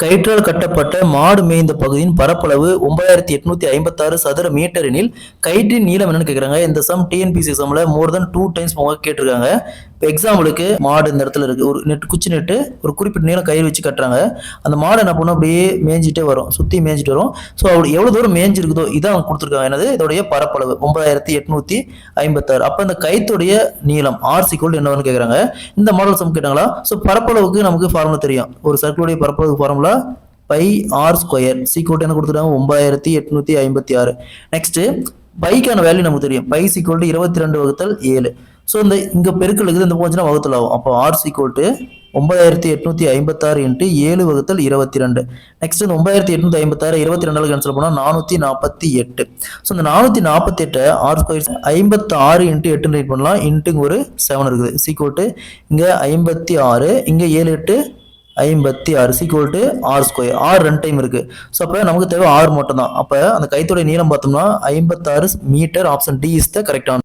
கயிற்றால் கட்டப்பட்ட மாடு மேய்ந்த பகுதியின் பரப்பளவு 9856 சதுர மீட்டர் எனில் கயிற்றின் நீளம் என்னன்னு கேட்குறாங்க. இந்த சம் டிஎன்பிசி சம்ல மோர் தென் 2 டைம்ஸ் கேட்டிருக்காங்க. இப்போ எக்ஸாம்பிளுக்கு மாடு இந்த இடத்துல இருக்கு, ஒரு நெட் குச்சி நெட்டு ஒரு குறிப்பிட்ட நீளம் கயிறு வச்சு கட்டுறாங்க. அந்த மாடு என்ன பண்ணும், அப்படியே மேய்ஞ்சிட்டே வரும், சுற்றி மேய்ஞ்சிட்டு வரும். ஸோ அப்படி எவ்வளோ தூரம் மேய்ஞ்சிருக்குதோ இதான் அவங்க கொடுத்துருக்காங்க. என்னது இதோடைய பரப்பளவு 9856. அப்போ இந்த கயிற்றுடைய நீளம் ஆர் என்னன்னு கேட்குறாங்க. இந்த மாடல் சம் கேட்டாங்களா. ஸோ பரப்பளவுக்கு நமக்கு ஃபார்முலா தெரியும். ஒரு சர்க்கிளுடைய பரப்பளவு formula pi R square is equal என்ன கொடுத்துருக்காங்க 9856. நெக்ஸ்ட் பைக்கான வேல்யூ நமக்கு தெரியும். By sequel 22/7. ஸோ இந்த இங்க பெருக்கல் இருக்குது, இந்த போச்சுன்னா வகுத்தல் ஆகும். அப்போ ஆர் சீக்வல் 9856 இன்ட்டு 7/22. நெக்ஸ்ட் இந்த 9856 22 கேன்சல் பண்ணால் 448. ஸோ இந்த 448 ஆர் ஸ்கொயர் 56 இன்ட்டு 8 ரைட் பண்ணலாம். இன்ட்டுங்க ஒரு 7 இருக்குது சீக்வல் இங்கே 56, இங்கே 7 8 56 is equal R square. R 2 time இருக்கு. ஸோ அப்போ நமக்கு தேவை ஆர் மட்டும் தான். அப்போ அந்த கைத்தோட நீளம் பார்த்தோம்னா 56 metre. Option D is the கரெக்டான